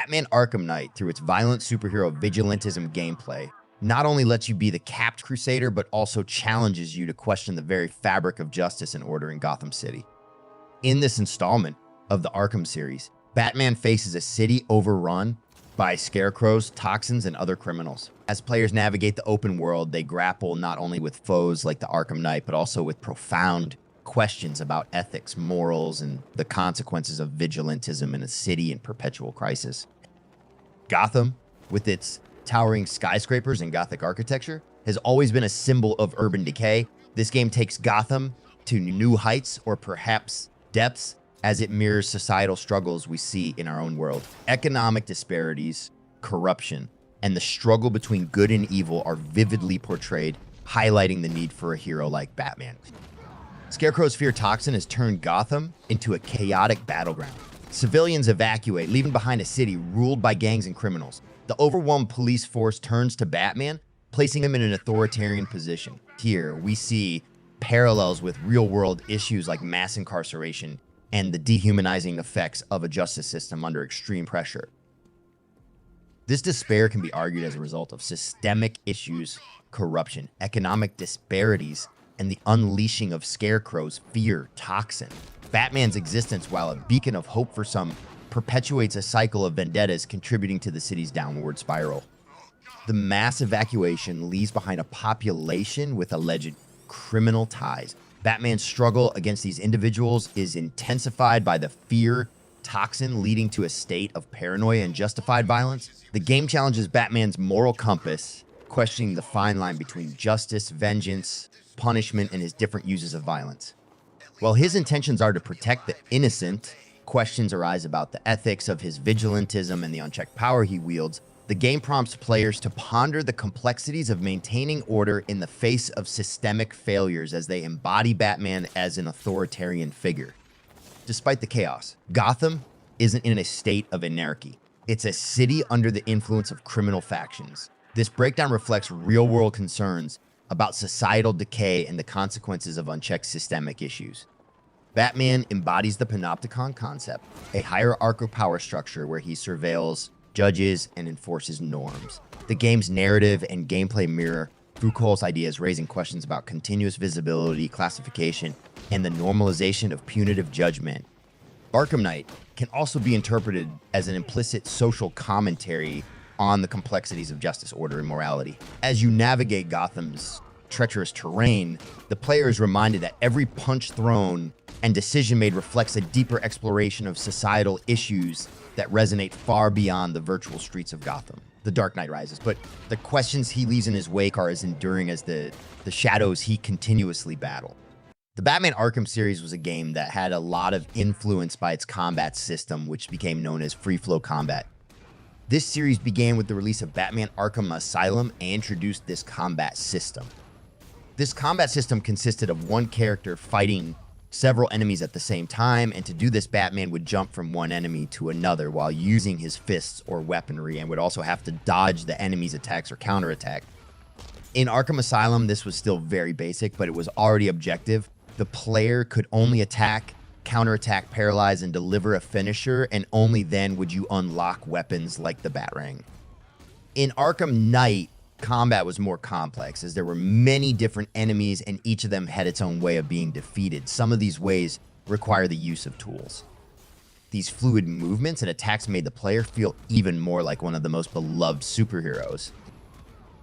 Batman Arkham Knight, through its violent superhero vigilantism gameplay, not only lets you be the capped crusader, but also challenges you to question the very fabric of justice and order in Gotham City. In this installment of the Arkham series, Batman faces a city overrun by scarecrows, toxins, and other criminals. As players navigate the open world, they grapple not only with foes like the Arkham Knight, but also with profound questions about ethics, morals, and the consequences of vigilantism in a city in perpetual crisis. Gotham, with its towering skyscrapers and Gothic architecture, has always been a symbol of urban decay. This game takes Gotham to new heights, or perhaps depths, as it mirrors societal struggles we see in our own world. Economic disparities, corruption, and the struggle between good and evil are vividly portrayed, highlighting the need for a hero like Batman. Scarecrow's fear toxin has turned Gotham into a chaotic battleground. Civilians evacuate, leaving behind a city ruled by gangs and criminals. The overwhelmed police force turns to Batman, placing him in an authoritarian position. Here, we see parallels with real-world issues like mass incarceration and the dehumanizing effects of a justice system under extreme pressure. This despair can be argued as a result of systemic issues, corruption, economic disparities, and the unleashing of Scarecrow's fear toxin. Batman's existence, while a beacon of hope for some, perpetuates a cycle of vendettas, contributing to the city's downward spiral. The mass evacuation leaves behind a population with alleged criminal ties. Batman's struggle against these individuals is intensified by the fear toxin, leading to a state of paranoia and justified violence. The game challenges Batman's moral compass, questioning the fine line between justice, vengeance, punishment, and his different uses of violence. While his intentions are to protect the innocent, questions arise about the ethics of his vigilantism and the unchecked power he wields. The game prompts players to ponder the complexities of maintaining order in the face of systemic failures as they embody Batman as an authoritarian figure. Despite the chaos, Gotham isn't in a state of anarchy. It's a city under the influence of criminal factions. This breakdown reflects real-world concerns about societal decay and the consequences of unchecked systemic issues. Batman embodies the panopticon concept, a hierarchical power structure where he surveils, judges, and enforces norms. The game's narrative and gameplay mirror Foucault's ideas, raising questions about continuous visibility, classification, and the normalization of punitive judgment. Arkham Knight can also be interpreted as an implicit social commentary on the complexities of justice, order, and morality. As you navigate Gotham's treacherous terrain, the player is reminded that every punch thrown and decision made reflects a deeper exploration of societal issues that resonate far beyond the virtual streets of Gotham. The Dark Knight Rises, but the questions he leaves in his wake are as enduring as the shadows he continuously battles. The Batman Arkham series was a game that had a lot of influence by its combat system, which became known as free flow combat. This series began with the release of Batman Arkham Asylum and introduced this combat system. This combat system consisted of one character fighting several enemies at the same time, and to do this, Batman would jump from one enemy to another while using his fists or weaponry, and would also have to dodge the enemy's attacks or counterattack. In Arkham Asylum, this was still very basic, but it was already objective. The player could only attack, counterattack, paralyze, and deliver a finisher, and only then would you unlock weapons like the Batarang. In Arkham Knight, combat was more complex, as there were many different enemies and each of them had its own way of being defeated. Some of these ways require the use of tools. These fluid movements and attacks made the player feel even more like one of the most beloved superheroes.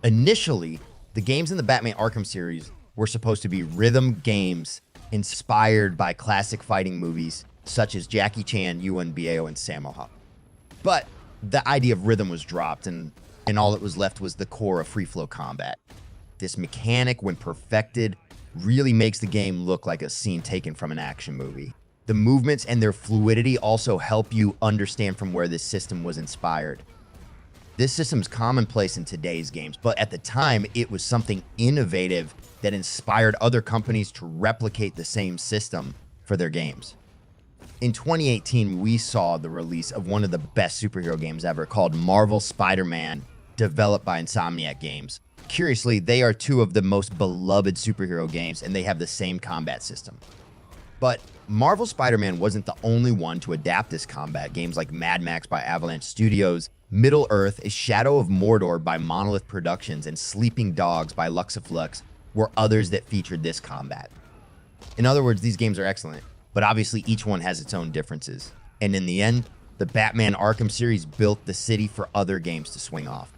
Initially, the games in the Batman Arkham series were supposed to be rhythm games inspired by classic fighting movies such as Jackie Chan, Yuen Biao, and Sammo Hung. But the idea of rhythm was dropped, and all that was left was the core of free flow combat. This mechanic, when perfected, really makes the game look like a scene taken from an action movie. The movements and their fluidity also help you understand from where this system was inspired. This system's commonplace in today's games, but at the time, it was something innovative that inspired other companies to replicate the same system for their games. In 2018, we saw the release of one of the best superhero games ever, called Marvel Spider-Man, developed by Insomniac Games. Curiously, they are two of the most beloved superhero games, and they have the same combat system. But Marvel Spider-Man wasn't the only one to adapt this combat. Games like Mad Max by Avalanche Studios, Middle-earth, A Shadow of Mordor by Monolith Productions, and Sleeping Dogs by Luxaflux were others that featured this combat. In other words, these games are excellent, but obviously each one has its own differences. And in the end, the Batman Arkham series built the city for other games to swing off.